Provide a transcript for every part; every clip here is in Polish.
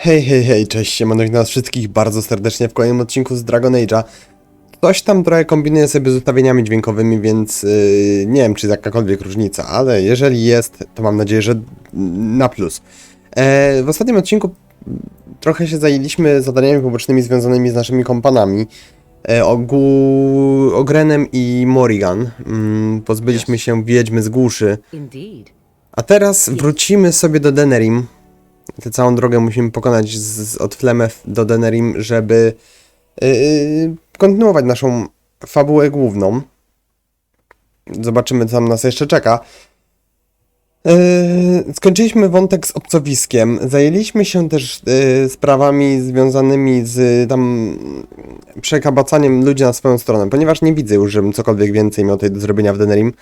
Hej, hej, hej, cześć, siemano nas wszystkich bardzo serdecznie w kolejnym odcinku z Dragon Age'a. Coś tam trochę kombinuję sobie z ustawieniami dźwiękowymi, więc nie wiem, czy jest jakakolwiek różnica, ale jeżeli jest, to mam nadzieję, że na plus. W ostatnim odcinku trochę się zajęliśmy zadaniami pobocznymi związanymi z naszymi kompanami. Ogrenem i Morrigan. Pozbyliśmy się wiedźmy z głuszy. A teraz wrócimy sobie do Denerim. Tę całą drogę musimy pokonać od Flemeth do Denerim, żeby kontynuować naszą fabułę główną. Zobaczymy, co tam nas jeszcze czeka. Skończyliśmy wątek z obcowiskiem. Zajęliśmy się też sprawami związanymi z tam przekabacaniem ludzi na swoją stronę, ponieważ nie widzę już, żebym cokolwiek więcej miał tutaj do zrobienia w Denerim.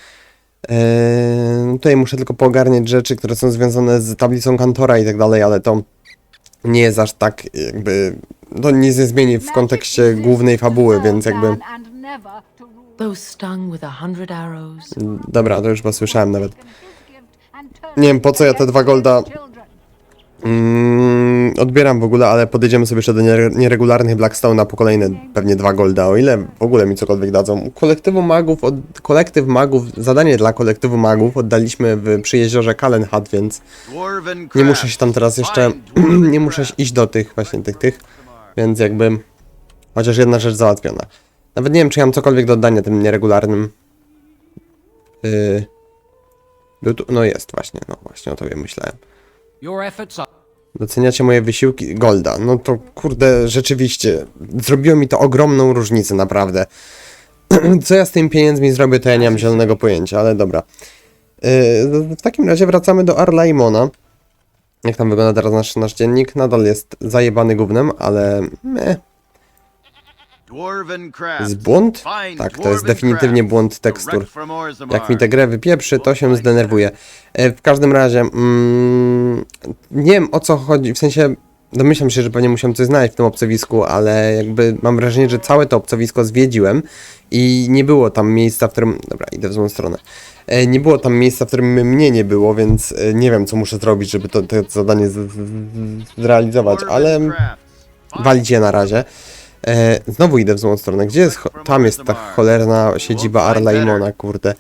Tutaj muszę tylko poogarniać rzeczy, które są związane z tablicą kantora i tak dalej, ale to nie jest aż tak jakby... To nic nie zmieni w kontekście głównej fabuły, więc jakby... Dobra, to już chyba słyszałem nawet. Nie wiem, po co ja te 2 golda odbieram w ogóle, ale podejdziemy sobie jeszcze do nieregularnych Blackstone'a po kolejne pewnie 2 golda, o ile w ogóle mi cokolwiek dadzą. Kolektyw magów, zadanie dla kolektywu magów oddaliśmy przy jeziorze Calenhat, więc nie muszę się tam teraz jeszcze, nie muszę iść do tych właśnie tych, więc jakby chociaż jedna rzecz załatwiona. Nawet nie wiem, czy ja mam cokolwiek do oddania tym nieregularnym. No jest właśnie, o tobie myślałem. Doceniacie moje wysiłki? Golda. No to kurde, rzeczywiście. Zrobiło mi to ogromną różnicę, naprawdę. Co ja z tymi pieniędzmi zrobię, to ja nie mam zielonego pojęcia, ale dobra. W takim razie wracamy do Arlaimona. Jak tam wygląda teraz nasz dziennik? Nadal jest zajebany gównem, ale... Jest błąd? Tak, to jest definitywnie błąd tekstur. Jak mi tę grę wypieprzy, to się zdenerwuję. W każdym razie, nie wiem o co chodzi, w sensie domyślam się, że pewnie musiałem coś znaleźć w tym obcowisku, ale jakby mam wrażenie, że całe to obcowisko zwiedziłem i nie było tam miejsca, w którym... Dobra, idę w złą stronę. Nie było tam miejsca, w którym mnie nie było, więc nie wiem, co muszę zrobić, żeby to zadanie zrealizować, ale walić je na razie. Znowu idę w złą stronę. Gdzie jest... Tam jest ta cholerna siedziba Arlaimona, kurde.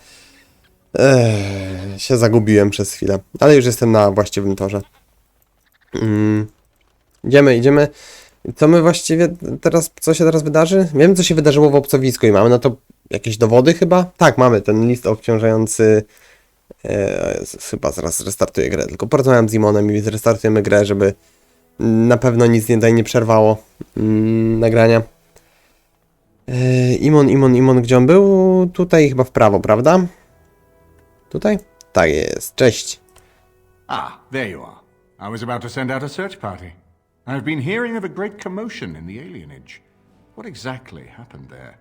Się zagubiłem przez chwilę. Ale już jestem na właściwym torze. Idziemy. Co my właściwie teraz... Co się teraz wydarzy? Wiem, co się wydarzyło w obcowisku i mamy na to jakieś dowody chyba? Tak, mamy ten list obciążający... Chyba zaraz zrestartuję grę. Tylko porozmawiam z Imonem i zrestartujemy grę, żeby... Na pewno nic nie przerwało nagrania. Imon, gdzie on był? Tutaj chyba w prawo, prawda? Tutaj? Tak jest, cześć. There you are. I was about to send out a search party. I've been hearing of a great commotion in the alienage. What exactly happened there?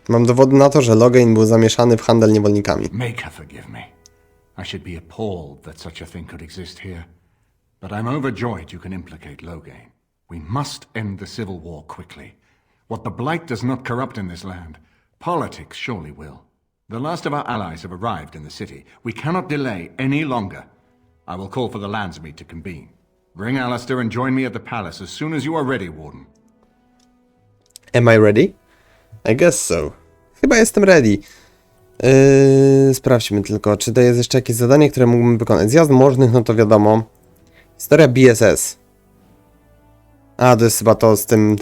Mam dowody na to, że Logain był zamieszany w handel niewolnikami. Make her forgive me. I should be appalled that such a thing could exist here. But I'm overjoyed you can implicate Logain. We must end the civil war quickly. What the Blight does not corrupt in this land, politics surely will. The last of our allies have arrived in the city. We cannot delay any longer. I will call for the Landsmeet to convene. Bring Alistair and join me at the palace as soon as you are ready, Warden. Am I ready? I guess so. Chyba jestem ready. Sprawdźmy tylko, czy to jest jeszcze jakieś zadanie, które mógłbym wykonać. Zjazd Możnych, no to wiadomo. Historia BSS. To jest chyba to z tym...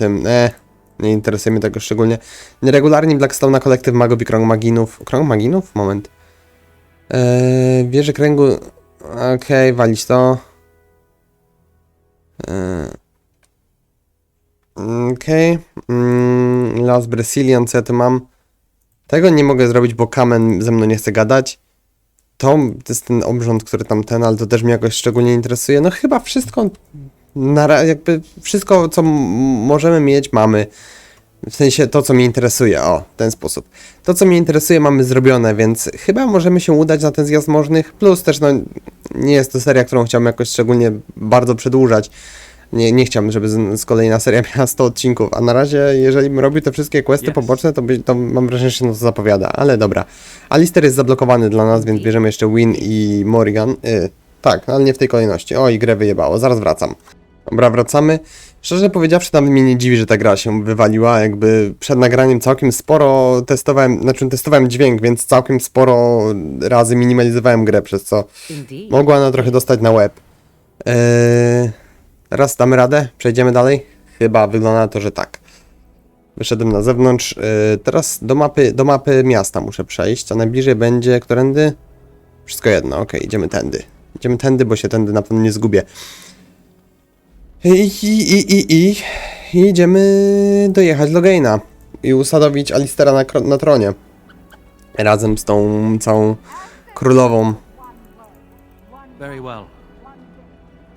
nie interesuje mnie tego szczególnie. Nieregularni Blackstone'a, kolektyw magów i krąg maginów. Krąg maginów? Moment. Wieży kręgu... Okej, walić to. Okej. Las Brazilian, co ja tu mam? Tego nie mogę zrobić, bo Kamen ze mną nie chce gadać. To jest ten obrząd, który tam ale to też mnie jakoś szczególnie interesuje. No chyba wszystko, jakby wszystko, co możemy mieć, mamy. W sensie to, co mnie interesuje, w ten sposób. To, co mnie interesuje, mamy zrobione, więc chyba możemy się udać na ten zjazd możnych. Plus też, nie jest to seria, którą chciałbym jakoś szczególnie bardzo przedłużać. Nie chciałbym, żeby z kolejna seria miała 100 odcinków, a na razie, jeżeli bym robił te wszystkie questy poboczne, to mam wrażenie, że się to zapowiada, ale dobra. Alister jest zablokowany dla nas, więc bierzemy jeszcze Win i Morrigan. Tak, ale nie w tej kolejności. O, i grę wyjebało, zaraz wracam. Dobra, wracamy. Szczerze powiedziawszy, nawet mnie nie dziwi, że ta gra się wywaliła, jakby przed nagraniem całkiem sporo testowałem dźwięk, więc całkiem sporo razy minimalizowałem grę, przez co mogła ona trochę dostać na łeb. Teraz damy radę? Przejdziemy dalej? Chyba wygląda na to, że tak. Wyszedłem na zewnątrz. Teraz do mapy miasta muszę przejść, a najbliżej będzie którędy? Wszystko jedno, okej, idziemy tędy. Idziemy tędy, bo się tędy na pewno nie zgubię. I idziemy dojechać Logaina i usadowić Alistera na tronie. Razem z tą całą królową.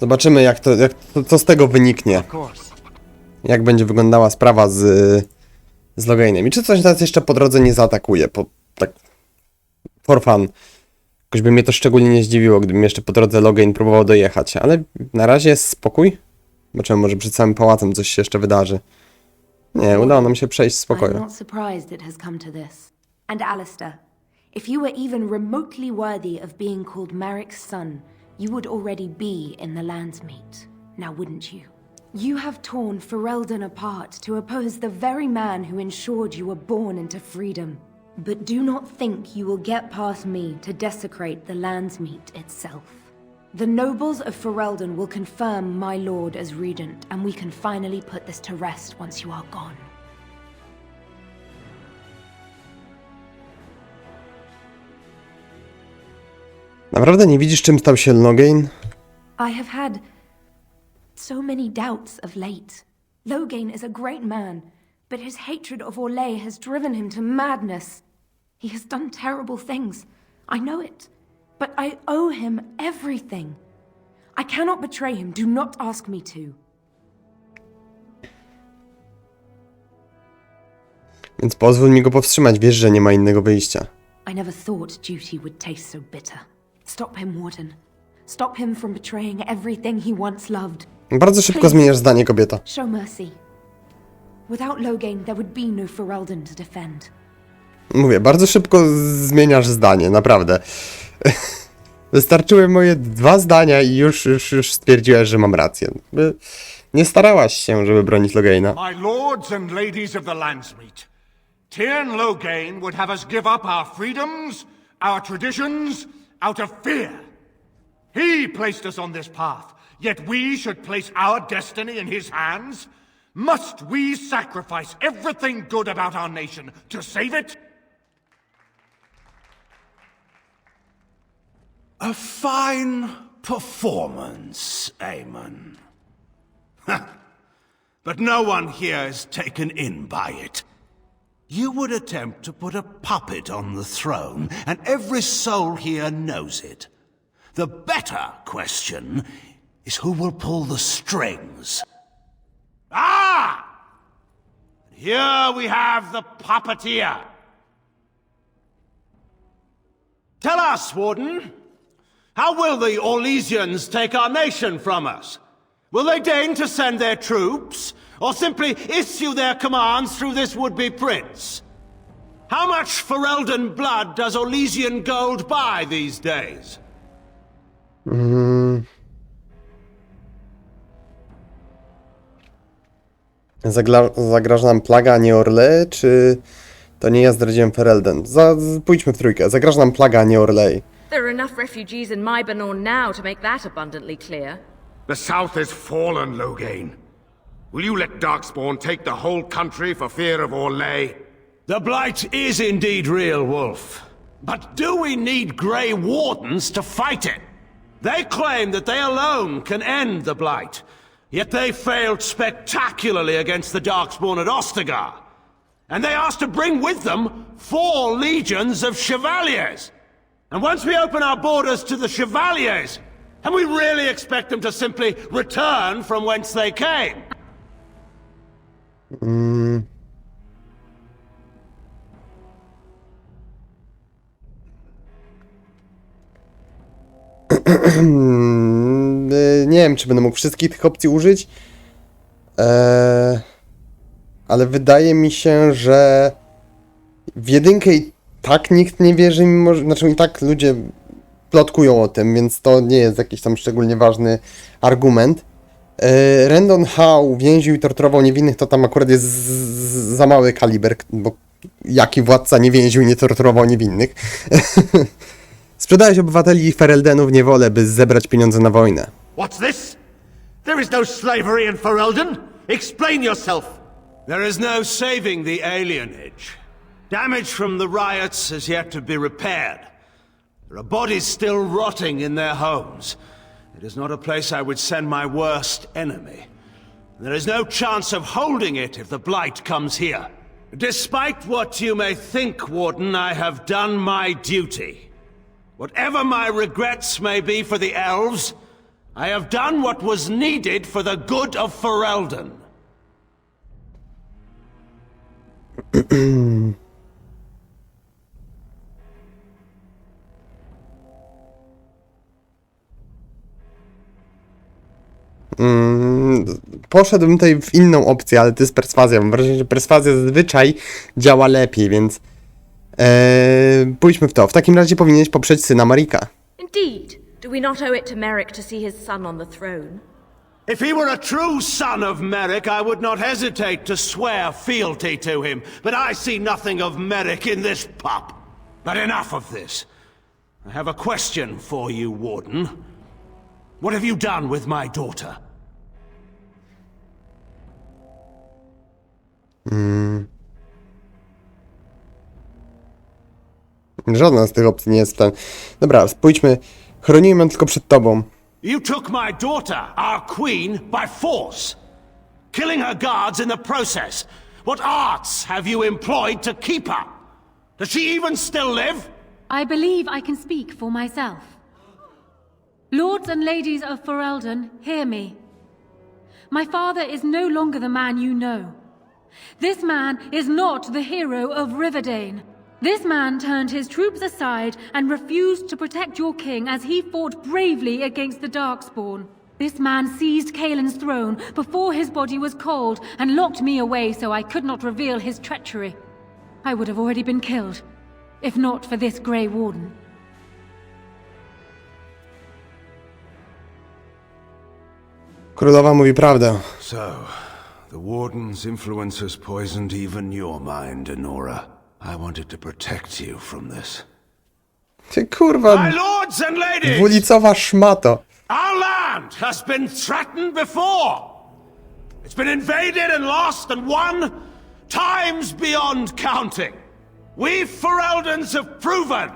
Zobaczymy, jak to z tego wyniknie. Jak będzie wyglądała sprawa z Logainem. I czy coś nas jeszcze po drodze nie zaatakuje. Tak for fun. Jakoś by mnie to szczególnie nie zdziwiło, gdybym jeszcze po drodze Logain próbował dojechać. Ale na razie jest spokój. Zobaczymy, może przed samym pałacem coś się jeszcze wydarzy. Nie, udało nam się przejść w spokoju. I'm not surprised it has come to this. And Alistair, if you were even remotely worthy of being called Marik's son, you would already be in the Landsmeet, now wouldn't you? You have torn Ferelden apart to oppose the very man who ensured you were born into freedom. But do not think you will get past me to desecrate the Landsmeet itself. The nobles of Ferelden will confirm my lord as regent, and we can finally put this to rest once you are gone. Naprawdę nie widzisz, czym stał się Logain? I have had so many doubts of late. Logain is a great man, but his hatred of Orlais has driven him to madness. He has done terrible things. I know it. But I owe him everything. I cannot betray him. Do not ask me to. Więc pozwól mi go powstrzymać. Wiesz, że nie ma innego wyjścia. I never thought duty would taste so bitter. Stop him, Warden. Stop him from betraying everything he once loved. Bardzo szybko zmieniasz zdanie, kobieta. Show mercy. Without Logain, there would be no Ferelden to defend. Mówię, bardzo szybko zmieniasz zdanie, naprawdę. Wystarczyły moje 2 zdania i już stwierdziłaś, że mam rację. Nie starałaś się, żeby bronić Logaina. My lords and ladies of the Landsmeet, Tyrn Logain would have us give up our freedoms, our traditions, out of fear. He placed us on this path, yet we should place our destiny in his hands? Must we sacrifice everything good about our nation to save it? A fine performance, Aemon. But no one here is taken in by it. You would attempt to put a puppet on the throne, and every soul here knows it. The better question is who will pull the strings. Ah! Here we have the puppeteer. Tell us, Warden, how will the Orlesians take our nation from us? Will they deign to send their troops, or simply issue their commands through this would-be prince? How much Ferelden blood does Orlesian gold buy these days? Zagraża nam plaga, a nie Orle, czy to nie ja zdradziłem Ferelden? Pójdźmy w trójkę. Zagraża nam plaga, a nie Orlej. There are enough refugees in Mybanor now to make that abundantly clear. The South is fallen, Logain. Will you let Darkspawn take the whole country for fear of Orlais? The Blight is indeed real, Wolf. But do we need Grey Wardens to fight it? They claim that they alone can end the Blight, yet they failed spectacularly against the Darkspawn at Ostagar. And they asked to bring with them 4 legions of Chevaliers. And once we open our borders to the Chevaliers, and we really expect them to simply return from whence they came? nie wiem, czy będę mógł wszystkich tych opcji użyć. Ale wydaje mi się, że w jedynkę i tak nikt nie wierzy, mimo że, znaczy i tak ludzie plotkują o tym, więc to nie jest jakiś tam szczególnie ważny argument. Randon Howe więził i torturował niewinnych, to tam akurat jest za mały kaliber, bo jaki władca nie więził i nie torturował niewinnych. Sprzedałeś obywateli Fereldenu w niewolę, by zebrać pieniądze na wojnę. What's this? There is no slavery in Ferelden. Explain yourself. There is no saving the alienage. Damage from the riots has yet to be repaired. There are bodies still rotting in their homes. It is not a place I would send my worst enemy. There is no chance of holding it if the Blight comes here. Despite what you may think, Warden, I have done my duty. Whatever my regrets may be for the elves, I have done what was needed for the good of Ferelden. Poszedłbym tutaj w inną opcję, ale to jest perswazja. Mam wrażenie, że perswazja zazwyczaj działa lepiej, więc pójdźmy w to. W takim razie powinieneś poprzeć syna Marika. Indeed. Do we not owe it to Merrick to see his son on the throne? If he were a true son of Merrick, I would not hesitate to swear fealty to him. But I see nothing of Merrick in this pup. But enough of this. I have a question for you, Warden. What have you done with my daughter? Żadna z tych opcji nie jest w stanie. Dobra, spójrzmy. Chroniłem ją tylko przed tobą. You took my daughter, our queen, by force, killing her guards in the process. What arts have you employed to keep her? Does she even still live? I believe I can speak for myself. Lords and ladies of Ferelden, hear me. My father is no longer the man you know. This man is not the hero of Riverdane. This man turned his troops aside and refused to protect your king as he fought bravely against the Darkspawn. This man seized Kaelin's throne before his body was cold and locked me away so I could not reveal his treachery. I would have already been killed, if not for this Grey Warden. Królowa mówi prawdę. So, the Warden's influence has poisoned even your mind, Enora. I wanted to protect you from this. Ty kurwa, My lords and ladies! dwulicowa szmato. Our land has been threatened before. It's been invaded and lost and won times beyond counting. We Fereldens have proven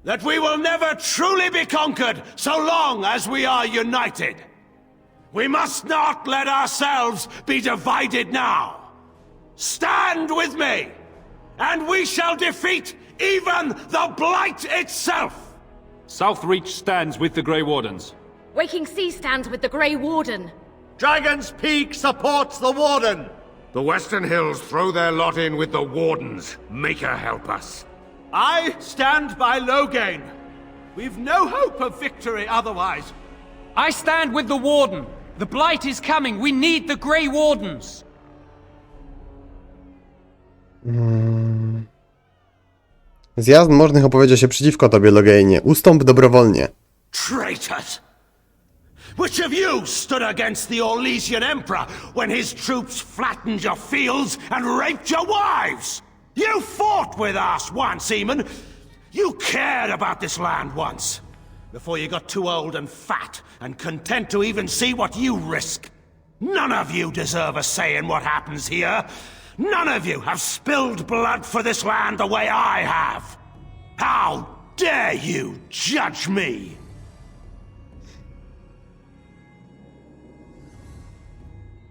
that we will never truly be conquered so long as we are united. We must not let ourselves be divided now. Stand with me, and we shall defeat even the Blight itself! Southreach stands with the Grey Wardens. Waking Sea stands with the Grey Warden. Dragon's Peak supports the Warden! The Western Hills throw their lot in with the Wardens. Make her help us. I stand by Loghain. We've no hope of victory otherwise. I stand with the Warden. The Blight is coming. We need the Grey Wardens. Zjazd Możnych opowiedział się przeciwko tobie, Loghainie. Ustąp dobrowolnie. Traitors! Which of you stood against the Orlesian Emperor when his troops flattened your fields and raped your wives? You fought with us once, Eamon. You cared about this land once. Before you got too old and fat and content to even see what you risk. None of you deserve a say in what happens here. None of you have spilled blood for this land the way I have. How dare you judge me?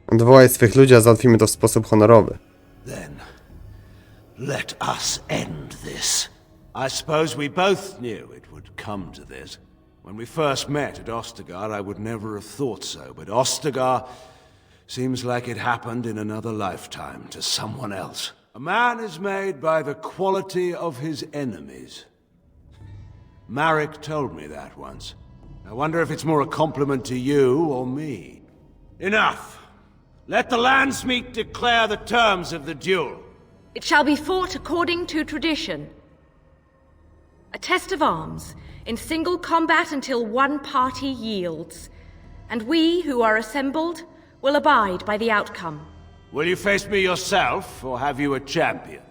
Odwołaj swych ludzi, a załatwimy to w sposób honorowy. Then, let us end this. I suppose we both knew it would come to this. When we first met at Ostagar, I would never have thought so, but Ostagar seems like it happened in another lifetime to someone else. A man is made by the quality of his enemies. Marek told me that once. I wonder if it's more a compliment to you or me. Enough! Let the landsmeet declare the terms of the duel. It shall be fought according to tradition. A test of arms, in single combat until one party yields. And we who are assembled will abide by the outcome. Will you face me yourself, or have you a champion?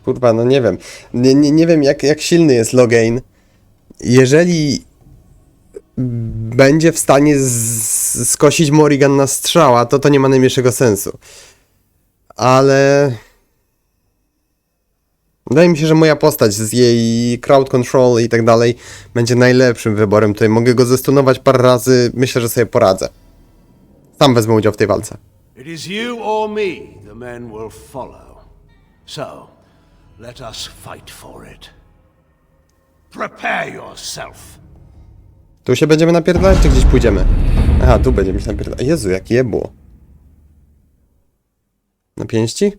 Kurwa, no nie wiem. Nie wiem, jak silny jest Loghain. Jeżeli będzie w stanie skosić Morrigan na strzała, to nie ma najmniejszego sensu. Ale wydaje mi się, że moja postać z jej crowd control i tak dalej będzie najlepszym wyborem. Tutaj mogę go zestunować parę razy. Myślę, że sobie poradzę. Sam wezmę udział w tej walce. It is you or me the men will follow. So, let us fight for it. Prepare yourself. Tu się będziemy napierdalać, czy gdzieś pójdziemy? Aha, tu będziemy się napierdalać. Jezu, jakie jebło. Na pięści?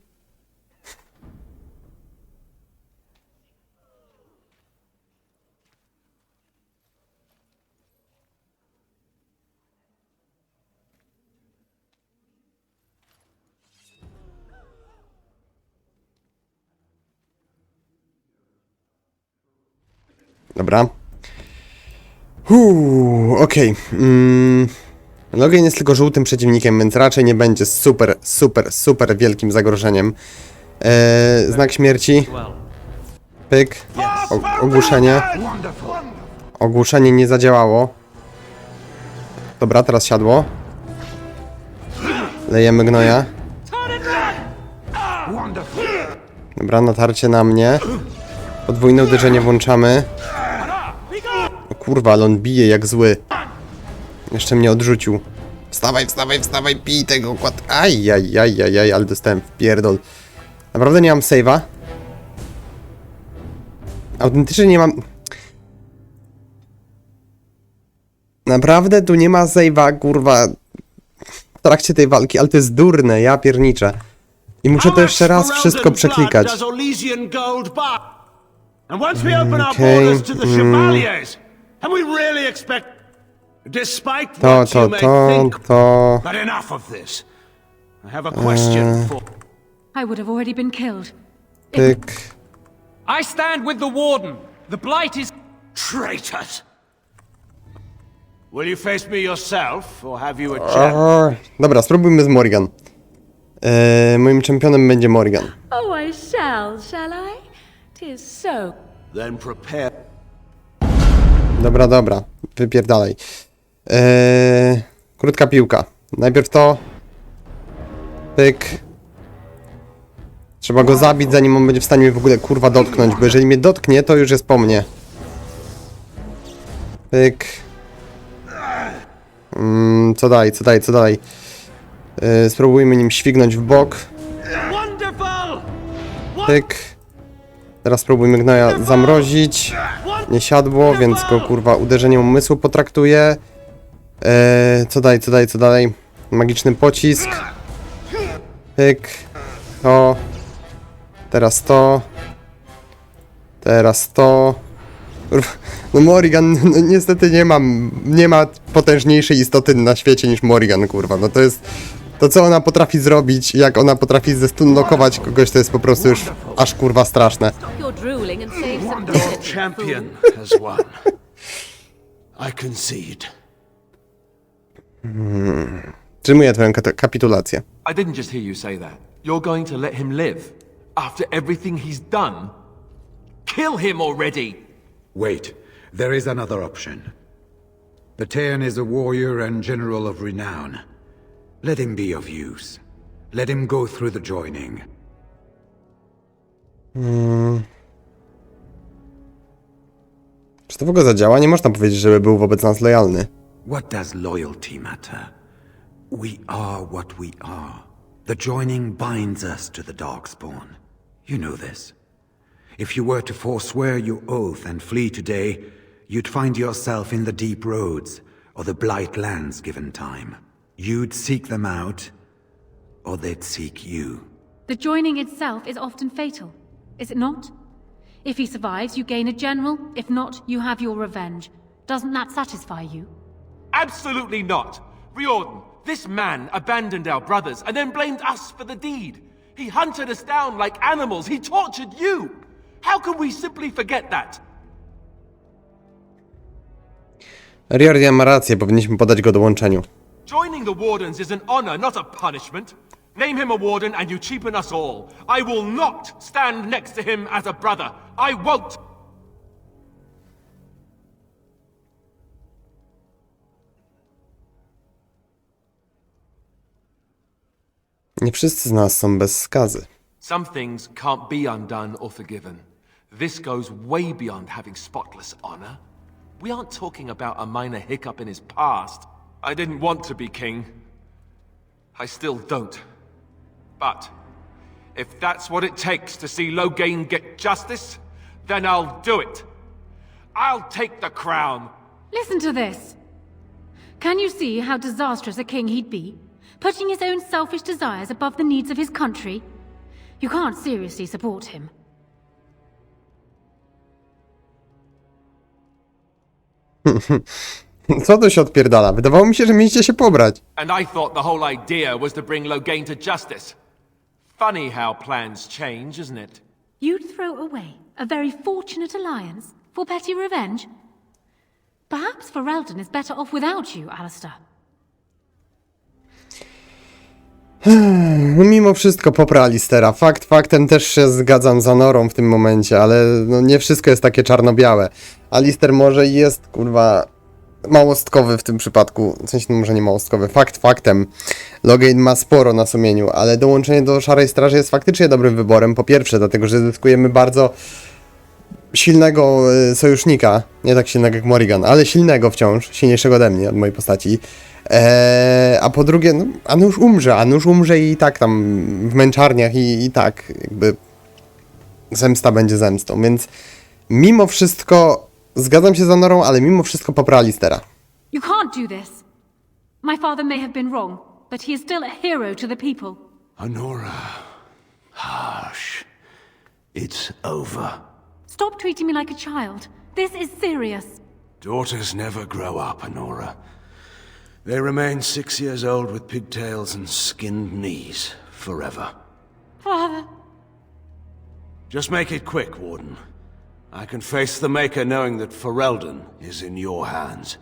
Dobra. Okej. Loghain jest tylko żółtym przeciwnikiem, więc raczej nie będzie super wielkim zagrożeniem. Znak śmierci. Pyk. Ogłuszenie. Ogłuszenie nie zadziałało. Dobra, teraz siadło. Lejemy gnoja. Dobra, natarcie na mnie. Podwójne uderzenie włączamy. O kurwa, ale on bije jak zły. Jeszcze mnie odrzucił. Wstawaj, pij tego układ. Ajajajajaj, ale dostałem w pierdol. Naprawdę nie mam save'a. Autentycznie nie mam... Naprawdę tu nie ma save'a, kurwa. W trakcie tej walki, ale to jest durne, ja pierniczę. I muszę to jeszcze raz wszystko przeklikać. And once we open our borders to the chevaliers, and we really expect, despite what you may think, but enough of this. I have a question for... I would have already been killed. Pyk. I stand with the Warden. The Blight is... Traitors! Will you face me yourself, or have you a champion? Dobra, spróbujmy z Morrigan. Moim czempionem będzie Morrigan. Oh, I shall I? 'Tis so. Then prepare. Dobra, wypierdalaj. Krótka piłka. Najpierw to. Pyk. Trzeba go zabić, zanim on będzie w stanie mnie w ogóle kurwa dotknąć, bo jeżeli mnie dotknie, to już jest po mnie. Pyk. Co dalej? Spróbujmy nim śwignąć w bok. Pyk. Teraz spróbujmy gnoja zamrozić. Nie siadło, więc go kurwa uderzeniem umysłu potraktuję. Co dalej? Magiczny pocisk. Pyk. To. Teraz to. No Morrigan, no niestety nie ma potężniejszej istoty na świecie niż Morrigan, kurwa. No to jest... To co ona potrafi zrobić, jak ona potrafi zestunlokować kogoś, to jest po prostu już aż kurwa straszne. Your champion has won. I concede. Przyjmuję twoją kapitulację. I didn't just hear you say that. You're going to let him live? After everything he's done? Kill him already! Wait, there is another option. Batean is a warrior and general of renown. Let him be of use. Let him go through the joining. Czy to w ogóle zadziała? Nie można powiedzieć, żeby był wobec nas lojalny. What does loyalty matter? We are what we are. The joining binds us to the Darkspawn. You know this. If you were to forswear your oath and flee today, you'd find yourself in the deep roads, or the blight lands given time. You'd seek them out, or they'd seek you. The joining itself is often fatal, is it not? If he survives, you gain a general. If not, you have your revenge. Doesn't that satisfy you? Absolutely not! Riordan, this man abandoned our brothers and then blamed us for the deed. He hunted us down like animals. He tortured you! How can we simply forget that? Riordan ma rację, powinniśmy podać go dołączeniu. Joining the Wardens is an honor, not a punishment. Name him a Warden and you cheapen us all. I will not stand next to him as a brother. I won't! Nie wszyscy z nas są bez skazy. Some things can't be undone or forgiven. This goes way beyond having spotless honor. We aren't talking about a minor hiccup in his past. I didn't want to be king. I still don't. But if that's what it takes to see Loghain get justice, then I'll do it. I'll take the crown. Listen to this. Can you see how disastrous a king he'd be? Putting his own selfish desires above the needs of his country? You can't seriously support him. Co tu się odpierdala? Wydawało mi się, że mieliście się pobrać. And I thought the whole idea was to bring Loghain to justice. Funny how plans change, isn't it? You'd throw away a very fortunate alliance for petty revenge? Perhaps Ferelden is better off without you, Alistair. No mimo wszystko poprę Alistera. Faktem też się zgadzam za Norą w tym momencie, ale no nie wszystko jest takie czarno-białe. Alister może jest, kurwa, małostkowy w tym przypadku. W sensie, no może nie małostkowy. Faktem. Loghain ma sporo na sumieniu, ale dołączenie do Szarej Straży jest faktycznie dobrym wyborem. Po pierwsze, dlatego, że zyskujemy bardzo silnego sojusznika. Nie tak silnego jak Morrigan, ale silnego wciąż. Silniejszego ode mnie, od mojej postaci. A po drugie, no, Anusz umrze i tak tam w męczarniach i tak jakby zemsta będzie zemstą, więc mimo wszystko zgadzam się za Norą, ale mimo wszystko poprę Alistera. You can't do this. My father may have been wrong, but he is still a hero to the people. Honora, hush. It's over. Stop treating me like a child. This is serious. Daughters never grow up, Honora. They remain 6 years old with pigtails and skinned knees forever. Father. Just make it quick, Warden. I can face the Maker knowing that Ferelden is in your hands.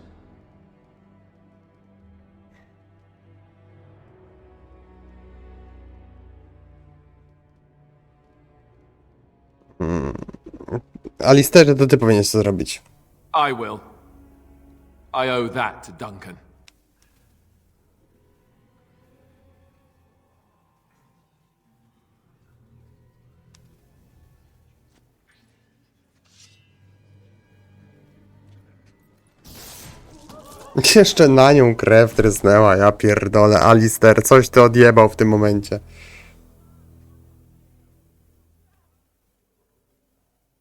Alisterze, to ty powinieneś to zrobić. I will. I owe that to Duncan. Jeszcze na nią krew trysnęła, ja pierdolę. Alister, coś ty odjebał w tym momencie.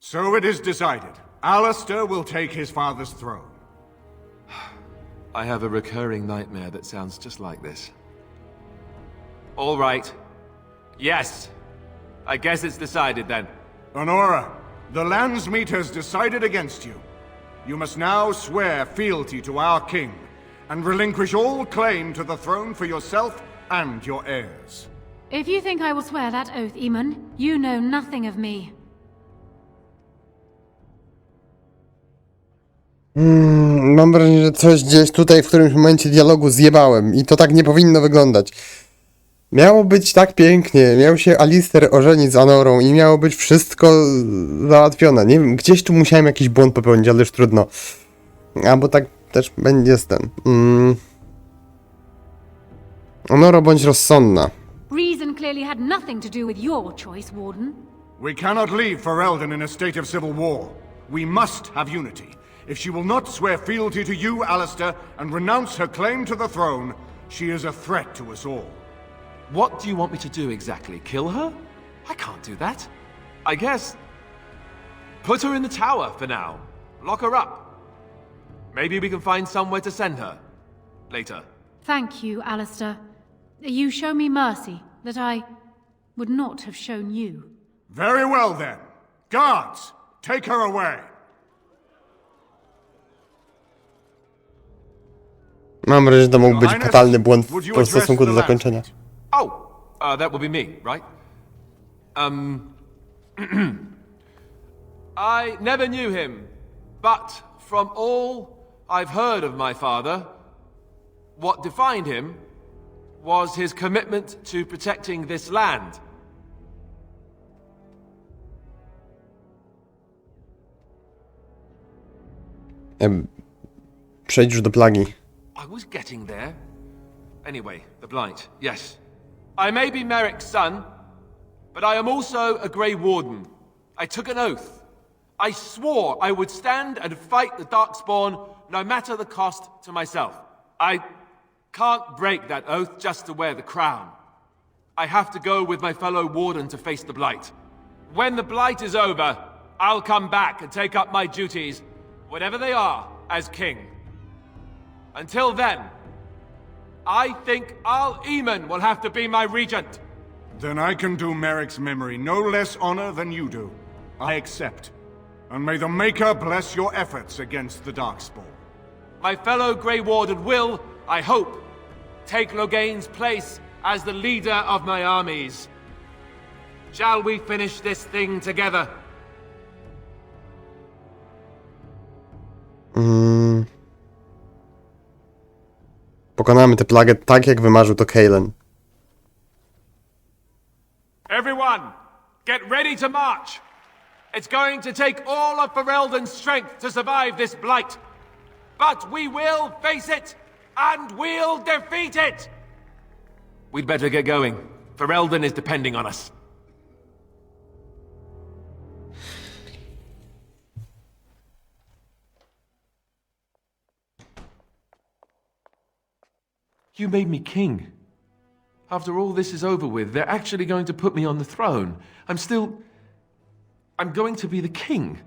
So it is decided. Alistair will take his father's throne. I have a recurring nightmare that sounds just like this. All right. Yes. I guess it's decided then. Honora, the Landsmeet has decided against you. You must now swear fealty to our king, and relinquish all claim to the throne for yourself and your heirs. If you think I will swear that oath, Eamon, you know nothing of me. Mam wrażenie, że coś gdzieś tutaj w którymś momencie dialogu zjebałem i to tak nie powinno wyglądać. Miało być tak pięknie, miał się Alister ożenić z Anorą i miało być wszystko załatwione. Nie wiem, gdzieś tu musiałem jakiś błąd popełnić, ale już trudno. A bo tak też będzie ten. Honoro, bądź rozsądna. Reason clearly had nothing to do with your choice, Warden. We cannot leave Ferelden in a state of civil war. We must have unity. If she will not swear fealty to you, Alistair, and renounce her claim to the throne, she is a threat to us all. What do you want me to do exactly? Kill her? I can't do that. I guess... put her in the tower for now. Lock her up. Maybe we can find somewhere to send her. Later. Thank you, Alistair. You show me mercy, that I would not have shown you. Very well then. Guards, take her away. Mam wrażenie, że to mógł być fatalny błąd w stosunku do zakończenia. Oh, that will be me, right? I never knew him, but from all I've heard of my father, what defined him was his commitment to protecting this land. Przejdź już do plagi. I was getting there. Anyway, the blight, yes. I may be Merrick's son, but I am also a Grey Warden. I took an oath. I swore I would stand and fight the Darkspawn, no matter the cost to myself. I can't break that oath just to wear the crown. I have to go with my fellow Warden to face the blight. When the blight is over, I'll come back and take up my duties, whatever they are, as king. Until then, I think Al-Eamon will have to be my regent. Then I can do Merrick's memory no less honor than you do. I accept. And may the Maker bless your efforts against the Darkspawn. My fellow Grey Warden will, I hope, take Loghain's place as the leader of my armies. Shall we finish this thing together? Pokonamy tę plagę tak, jak wymarzył to Kalen. Everyone, get ready to march! It's going to take all of Ferelden's strength to survive this blight. But we will face it, and we'll defeat it! We'd better get going. Ferelden is depending on us. You made me king. After all this is over with, they're actually going to put me on the throne. I'm going to be the king.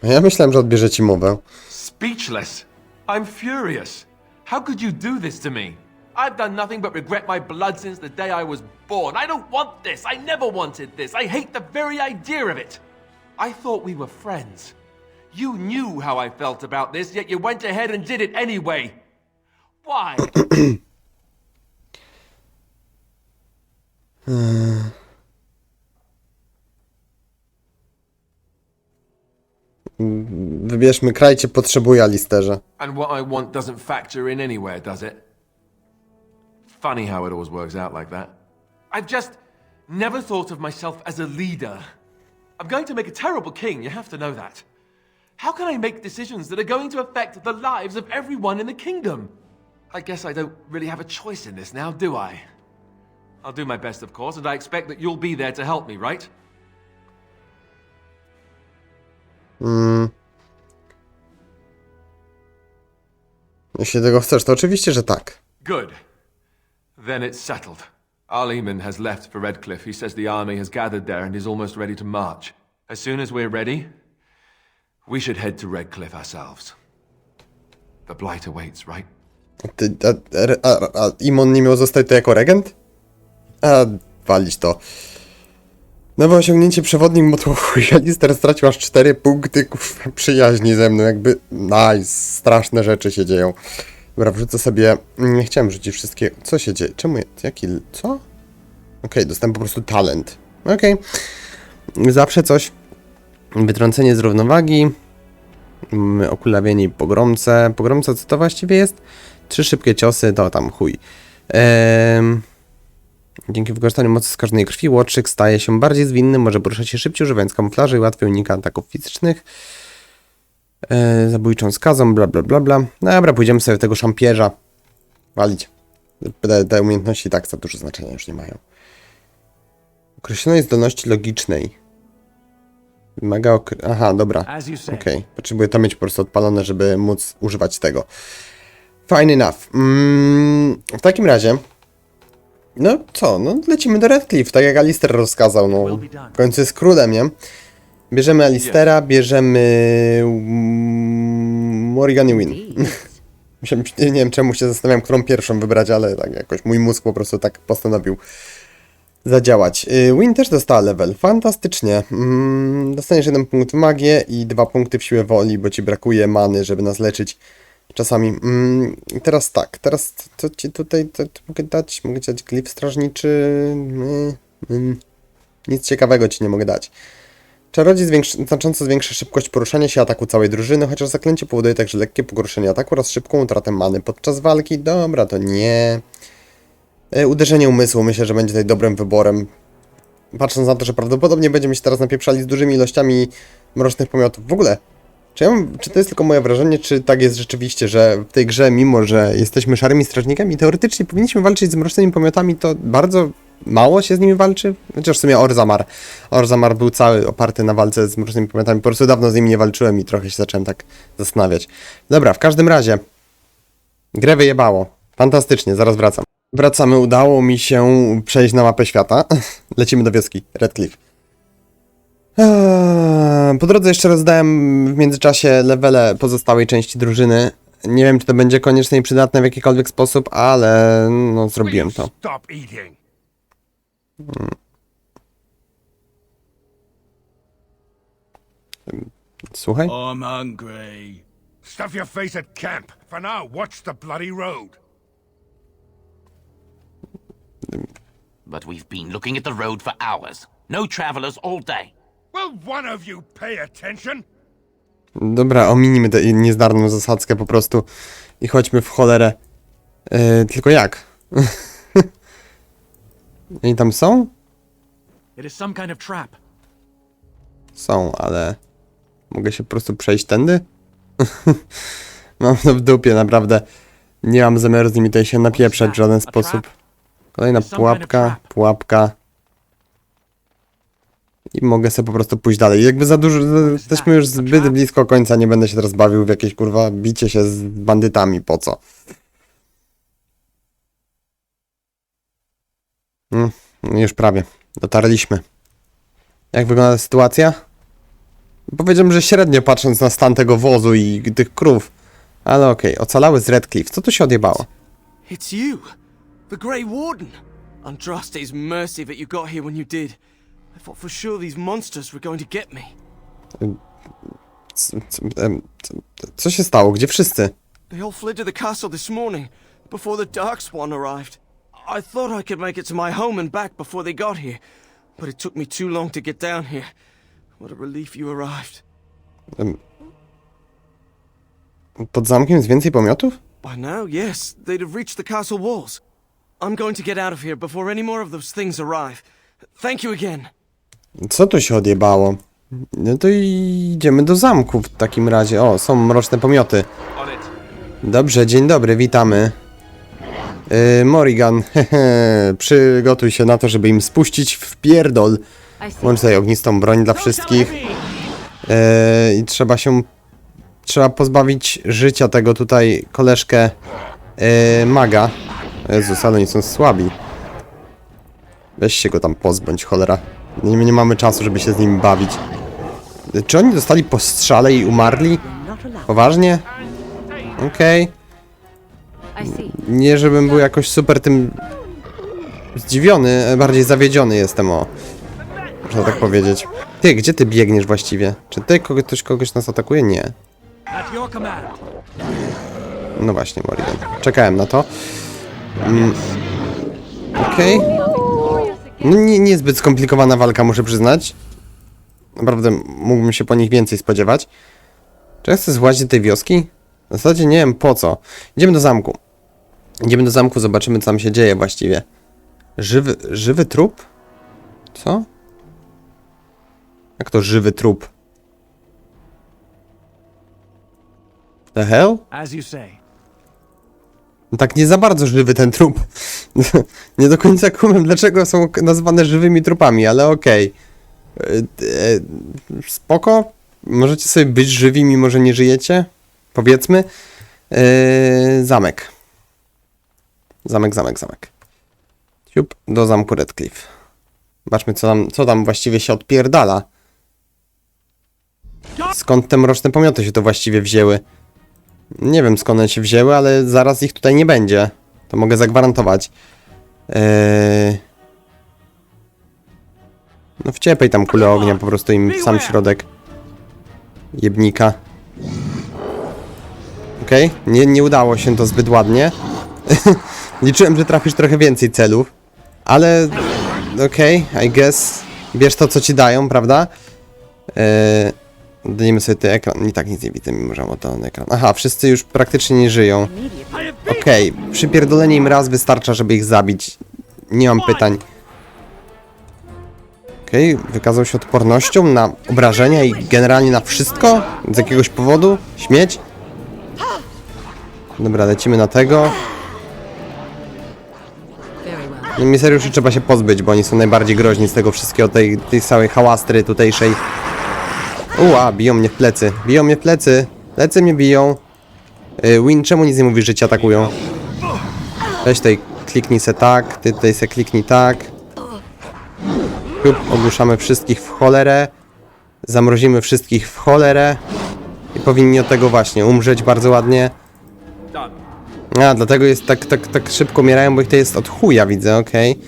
Ja myślałem, że odbierze ci mowę. Speechless. I'm furious. How could you do this to me? I've done nothing but regret my blood since the day I was born. I don't want this. I never wanted this. I hate the very idea of it. I thought we were friends. You knew how I felt about this, yet you went ahead and did it anyway. Why? Wybierzmy kraj, cię potrzebuje, Alisterze. And what I want doesn't factor in anywhere, does it? Funny how it always works out like that. I've just never thought of myself as a leader. I'm going to make a terrible king, you have to know that. How can I make decisions that are going to affect the lives of everyone in the kingdom? I guess I don't really have a choice in this now, do I? I'll do my best, of course, and I expect that you'll be there to help me, right? Jeśli tego chcesz, to oczywiście, że tak. Good. Then it's settled. Al-Eamon has left for Redcliffe. He says the army has gathered there and is almost ready to march. As soon as we're ready, we should head to Redcliffe ourselves. The blight awaits, right? A Imon nie miał zostać to jako regent? A, walić to. Nowe osiągnięcie przewodnik motłochu. Alister stracił aż 4 punkty przyjaźni ze mną. Jakby, nice, straszne rzeczy się dzieją. Dobra, wrzucę sobie... Nie chciałem rzucić wszystkie... Co się dzieje? Czemu... Jaki... Co? Okej, dostałem po prostu talent. Okej. Zawsze coś. Wytrącenie z równowagi. Okulawienie i pogromce. Pogromca co to właściwie jest? 3 szybkie ciosy, to tam chuj. Dzięki wykorzystaniu mocy skażonej krwi łotrzyk staje się bardziej zwinny, może poruszać się szybciej, używając kamuflaży i łatwiej unika ataków fizycznych. Zabójczą skazą, bla bla bla bla. Dobra, pójdziemy sobie w tego szampierza. Walić. Te umiejętności tak za dużo znaczenia już nie mają. Określonej zdolności logicznej. Wymaga aha, dobra. Okej. Potrzebuję to mieć po prostu odpalone, żeby móc używać tego. Fine enough. W takim razie... No co, no lecimy do Redcliffe, tak jak Alister rozkazał, no. W końcu jest królem, nie? Bierzemy Alistera, bierzemy... Morgan i Win. Nie wiem czemu się zastanawiam, którą pierwszą wybrać, ale tak jakoś mój mózg po prostu tak postanowił zadziałać. Win też dostała level. Fantastycznie. Dostaniesz 1 punkt w magię i 2 punkty w siłę woli, bo ci brakuje many, żeby nas leczyć czasami. Teraz tak, teraz co ci tutaj to mogę dać? Mogę ci dać glif strażniczy. Nic ciekawego ci nie mogę dać. Czarodziej znacząco zwiększa szybkość poruszania się ataku całej drużyny, chociaż zaklęcie powoduje także lekkie pogorszenie ataku oraz szybką utratę many podczas walki. Dobra, to nie. Uderzenie umysłu myślę, że będzie tutaj dobrym wyborem. Patrząc na to, że prawdopodobnie będziemy się teraz napieprzali z dużymi ilościami mrocznych pomiotów. W ogóle, czy to jest tylko moje wrażenie, czy tak jest rzeczywiście, że w tej grze, mimo że jesteśmy szarymi strażnikami, teoretycznie powinniśmy walczyć z mrocznymi pomiotami, to bardzo mało się z nimi walczy? Chociaż w sumie Orzammar był cały oparty na walce z mrocznymi pomiotami. Po prostu dawno z nimi nie walczyłem i trochę się zacząłem tak zastanawiać. Dobra, w każdym razie grę wyjebało. Fantastycznie, zaraz wracam. Wracamy, udało mi się przejść na mapę świata. Lecimy do wioski Redcliffe. Po drodze jeszcze rozdałem w międzyczasie levele pozostałej części drużyny. Nie wiem, czy to będzie konieczne i przydatne w jakikolwiek sposób, ale no zrobiłem to. Słuchaj. I'm hungry. Stuff your face at camp. For now, watch the bloody road. But we've been looking at the road for hours. No travelers all day. Will one of you pay attention? Dobra, ominimy tę niezdarną zasadzkę po prostu i chodźmy w cholerę. Tylko jak? Oni tam są? It is some kind of trap. Są, ale mogę się po prostu przejść tędy? Mam to w dupie, naprawdę. Nie mam zamiaru z nimi tutaj się napieprzać w żaden sposób. Kolejna pułapka. I mogę sobie po prostu pójść dalej. Jakby za dużo, jesteśmy już zbyt blisko końca, nie będę się teraz bawił w jakieś kurwa bicie się z bandytami, po co? Już prawie. Dotarliśmy. Jak wygląda sytuacja? Powiedziałbym, że średnio patrząc na stan tego wozu i tych krów. Ale okej, ocalały z Redcliffe. Co tu się odjebało? It's you, the Grey Warden. Andraste's mercy that you got here when you did. I thought for sure these monsters were going to get me. Co się stało? Gdzie wszyscy? They all fled to the castle this morning, before the Darkspawn arrived. I thought I could make it to my home and back before they got here, but it took me too long to get down here. What a relief you arrived. Pod zamkiem jest więcej pomiotów? By now, yes, they'd have reached the castle walls. I'm going to get out of here before any more of those things arrive. Thank you again. Co tu się odjebało? No to idziemy do zamku w takim razie. O, są mroczne pomioty. Dobrze, dzień dobry, witamy. Morrigan, przygotuj się na to, żeby im spuścić w pierdol. Włącz tutaj ognistą broń dla wszystkich. I trzeba pozbawić życia tego tutaj koleżkę maga. Jezus, ale oni są słabi. Weź się go tam pozbądź, cholera. Nie mamy czasu, żeby się z nim bawić. Czy oni dostali po strzale i umarli? Poważnie? Okej. Nie, żebym był jakoś super tym zdziwiony, bardziej zawiedziony jestem, o. Można tak powiedzieć. Ty, gdzie ty biegniesz właściwie? Czy tutaj kogoś nas atakuje? Nie. No właśnie, Morrigan. Czekałem na to. Okej. No niezbyt skomplikowana walka, muszę przyznać. Naprawdę mógłbym się po nich więcej spodziewać. Czy ja chcę złazić do tej wioski? W zasadzie nie wiem po co. Idziemy do zamku. Idziemy do zamku, zobaczymy co tam się dzieje właściwie. Żywy trup? Co? Jak to żywy trup? The hell? As you say. Tak nie za bardzo żywy ten trup. Nie do końca kumam, dlaczego są nazwane żywymi trupami, ale okej. Spoko. Możecie sobie być żywi, mimo że nie żyjecie. Powiedzmy. Zamek. Zamek. Ciup, do zamku Redcliffe. Zobaczmy, co tam właściwie się odpierdala. Skąd te mroczne pomioty się to właściwie wzięły? Nie wiem skąd one się wzięły, ale zaraz ich tutaj nie będzie. To mogę zagwarantować. No wciepaj tam kulę ognia po prostu im w sam środek jebnika. Okej, nie udało się to zbyt ładnie. Liczyłem, że trafisz trochę więcej celów. Ale okej, I guess bierz to, co ci dają, prawda? Dajemy sobie ten ekran. I tak nic nie widzę, mimo że o ten ekran. Aha, wszyscy już praktycznie nie żyją. Okej, przypierdolenie im raz wystarcza, żeby ich zabić. Nie mam pytań. Okej, wykazał się odpornością na obrażenia i generalnie na wszystko? Z jakiegoś powodu? Śmieć? Dobra, lecimy na tego. No, miseriuszy trzeba się pozbyć, bo oni są najbardziej groźni z tego wszystkiego, tej całej hałastry tutejszej. Biją mnie w plecy. Biją mnie w plecy. Plecy mnie biją. Win, czemu nic nie mówisz, że cię atakują? Weź tutaj kliknij se tak, ty tutaj se kliknij tak. Ogłuszamy wszystkich w cholerę. Zamrozimy wszystkich w cholerę. I powinni od tego właśnie umrzeć bardzo ładnie. Dlatego jest tak szybko umierają, bo ich to jest od chuja, widzę, okej.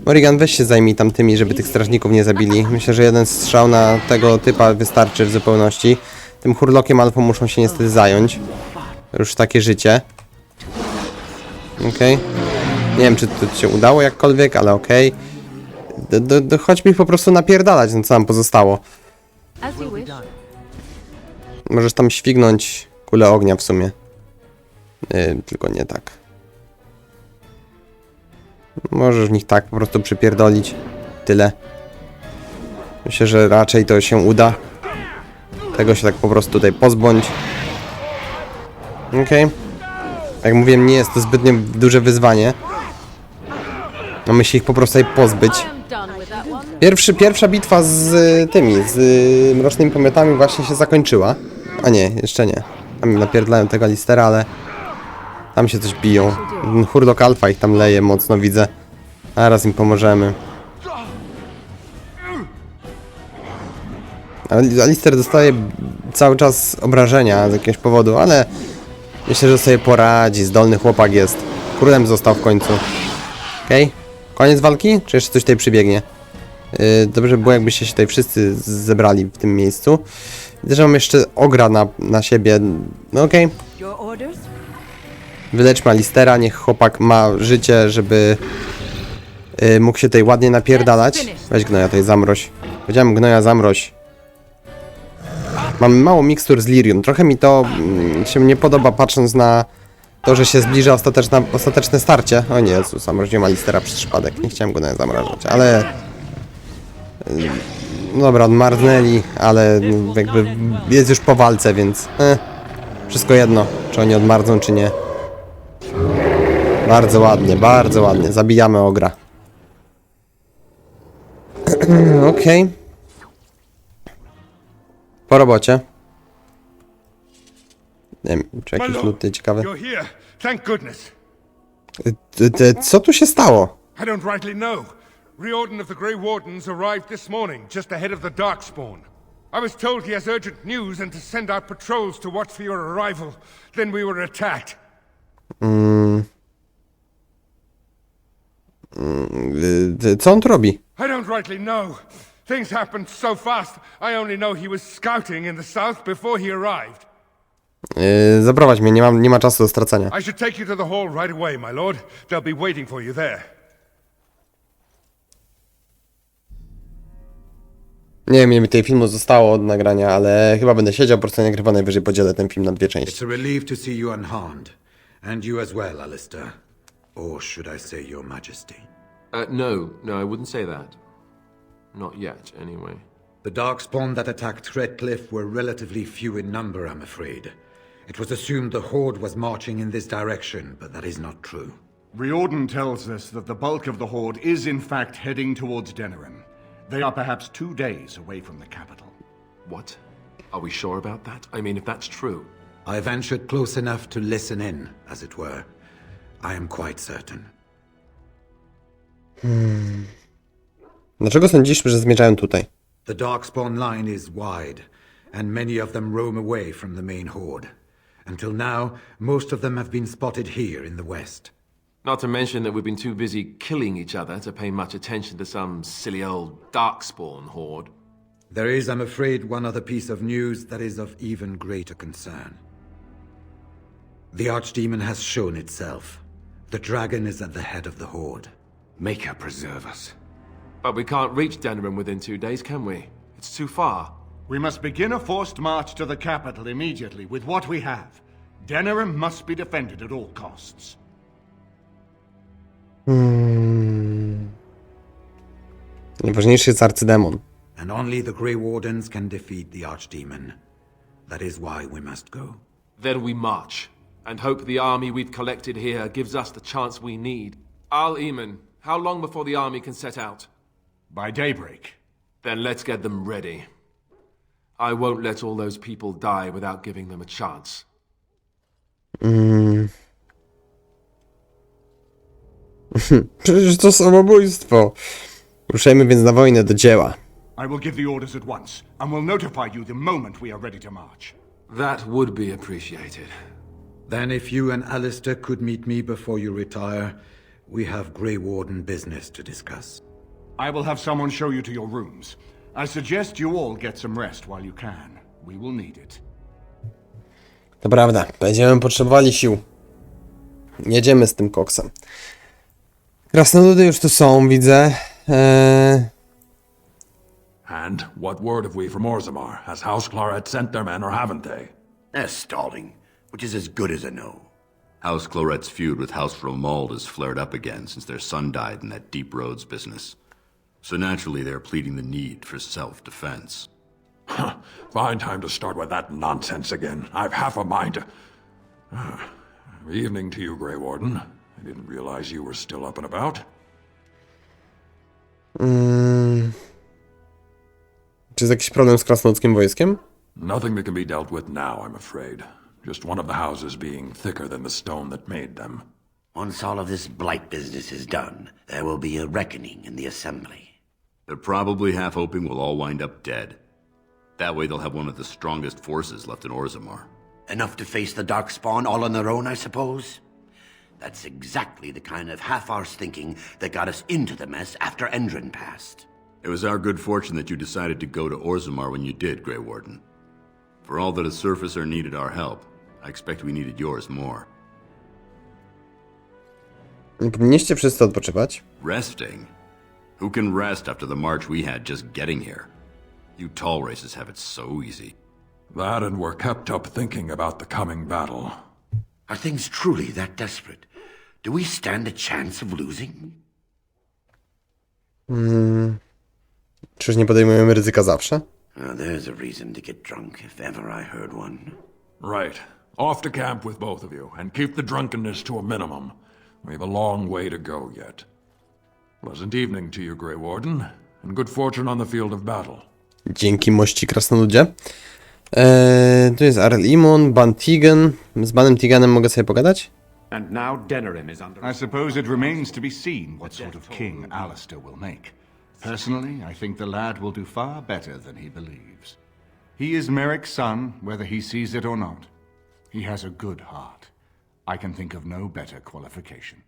Morrigan, weź się zajmij tamtymi, żeby tych strażników nie zabili. Myślę, że jeden strzał na tego typa wystarczy w zupełności. Tym hurlokiem alfą muszą się niestety zająć. Już takie życie. Okej. Nie wiem, czy to się udało jakkolwiek, ale okej. Chodźmy ich po prostu napierdalać, no co nam pozostało. Możesz tam śwignąć kulę ognia w sumie. Tylko nie tak. Możesz w nich tak po prostu przypierdolić. Tyle. Myślę, że raczej to się uda. Tego się tak po prostu tutaj pozbądź. Okej. Jak mówiłem, nie jest to zbytnio duże wyzwanie. Mamy się ich po prostu tutaj pozbyć. Pierwsza bitwa z tymi, z mrocznymi pomiotami właśnie się zakończyła. A nie, jeszcze nie. Tam napierdlają tego Alistera, ale tam się coś biją. Hurlok Alfa ich tam leje mocno, widzę. A raz im pomożemy. Alister dostaje cały czas obrażenia z jakiegoś powodu, ale myślę, że sobie poradzi. Zdolny chłopak jest. Królem został w końcu. Okej. Koniec walki? Czy jeszcze coś tutaj przybiegnie? Dobrze by było, jakbyście się tutaj wszyscy zebrali w tym miejscu. Widzę, że mam jeszcze ogra na siebie. No okej. Wyleczmy Alistera, niech chłopak ma życie, żeby mógł się tutaj ładnie napierdalać. Weź gnoja tutaj zamroź. Powiedziałem gnoja zamroź. Mam mało mikstur z lirium. Trochę mi to się nie podoba, patrząc na to, że się zbliża ostateczne starcie. O nie, Jezu, zamroziłem Alistera przez przypadek. Nie chciałem go nawet zamrażać, ale... Dobra, odmarznęli, ale jakby jest już po walce, więc... Wszystko jedno, czy oni odmardzą, czy nie. Bardzo ładnie, bardzo ładnie. Zabijamy ogra. Okej. Po robocie. Nie wiem, czy jakieś luty ciekawe. Co tu się stało? I don't rightly know. Riordan of the Grey Wardens arrived this morning, just ahead of the Darkspawn. I was told he has urgent news and to send out patrols to watch for your arrival. Then we were attacked. Co on tu robi? I don't rightly know. Things happened so fast, I only know he was scouting in the south before he arrived. Zaprowadź mnie, nie ma czasu do stracenia. I should take you to the hall right away, my lord. They'll be waiting for you there. Nie wiem, ile mi tej filmu zostało od nagrania, ale chyba będę siedział, po prostu nagrywa, najwyżej podzielę ten film na dwie części. It's a relief to see you unharmed. And you as well, Alistair. Or should I say your majesty? No, I wouldn't say that. Not yet, anyway. The Darkspawn that attacked Red Cliff were relatively few in number, I'm afraid. It was assumed the Horde was marching in this direction, but that is not true. Riordan tells us that the bulk of the Horde is in fact heading towards Denerim. They are perhaps 2 days away from the capital. What? Are we sure about that? I mean, if that's true... I ventured close enough to listen in, as it were. I am quite certain. Dlaczego sądziliśmy, że zmierzają tutaj? The Darkspawn line is wide, and many of them roam away from the main Horde. Until now, most of them have been spotted here in the west. Not to mention that we've been too busy killing each other to pay much attention to some silly old darkspawn horde. There is, I'm afraid, one other piece of news that is of even greater concern. The Archdemon has shown itself. The dragon is at the head of the horde. Make her preserve us. But we can't reach Denerim within 2 days, can we? It's too far. We must begin a forced march to the capital immediately with what we have. Denerim must be defended at all costs. Najważniejszy jest arcydemon. And only the Grey Wardens can defeat the Archdemon. That is why we must go. Then we march, and hope the army we've collected here gives us the chance we need. Al-Eamon, how long before the army can set out? By daybreak. Then let's get them ready. I won't let all those people die without giving them a chance. Przecież to samobójstwo. Ruszajmy więc na wojnę, do dzieła. I will give the orders at once, and will notify you the moment we are ready to march. That would be appreciated. Then if you and Alistair could meet me before you retire, we have Grey Warden business to discuss. I will have someone show you to your rooms. I suggest you all get some rest while you can. We will need it. To prawda, będziemy potrzebowali sił. Jedziemy z tym koksem. Krasnoludy już tu są, widzę. And what word have we from Orzammar? Has House Claret sent their men or haven't they? They're stalling, which is as good as a no. House Claret's feud with House Romald has flared up again since their son died in that Deep Roads business. So naturally they're pleading the need for self-defense. Fine time to start with that nonsense again. I've half a mind to... Evening to you, Grey Warden. I didn't realize you were still up and about. Czy jest jakiś problem z krasnoludzkim wojskiem? Nothing that can be dealt with now, I'm afraid. Just one of the houses being thicker than the stone that made them. Once all of this blight business is done, there will be a reckoning in the assembly. They're probably half hoping we'll all wind up dead. That way they'll have one of the strongest forces left in Orzammar. Enough to face the Darkspawn all on their own, I suppose? That's exactly the kind of half-arse thinking that got us into the mess after Endrin passed. It was our good fortune that you decided to go to Orzammar when you did, Grey Warden. For all that a surfacer needed our help, I expect we needed yours more. Nie powinniście wszyscy odpoczywać? Resting? Who can rest after the march we had just getting here? You tall races have it so easy. That and we're kept up thinking about the coming battle. Are things truly that desperate? Do we stand a chance of losing? Czyż nie podejmujemy ryzyka zawsze? There's a reason to get drunk if ever I heard one. Right. Off to camp with both of you, and keep the drunkenness to a minimum. We have a long way to go yet. Pleasant evening to you, Grey Warden, and good fortune on the field of battle. Dzięki, mości krasnoludzie. Tu jest Arlimon, Ban Tigan. Z Banem Tiganem mogę sobie pogadać? And now Denerim is under... I suppose it remains to be seen what sort of king Alistair will make. Personally, I think the lad will do far better than he believes. He is Merrick's son, whether he sees it or not. He has a good heart. I can think of no better qualification.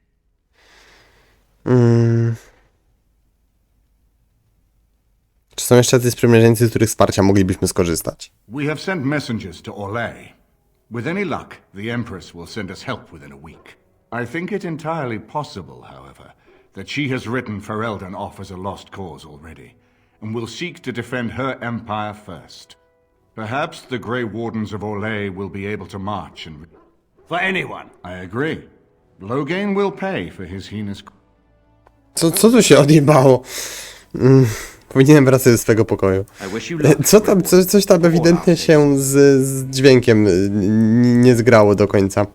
Czy są jeszcze jacyś sprzymierzeńcy, z których wsparcia moglibyśmy skorzystać? We have sent messengers to Orlais. With any luck, the Empress will send us help within a week. I think it entirely possible, however, that she has written Ferelden off as a lost cause already, and will seek to defend her empire first. Perhaps the Grey Wardens of Orlais will be able to march and... For anyone. I agree. Loghain will pay for his heinous... Co tu się odjebało? Powinienem wracać do swego pokoju. Co tam, coś tam ewidentnie się z dźwiękiem nie zgrało do końca.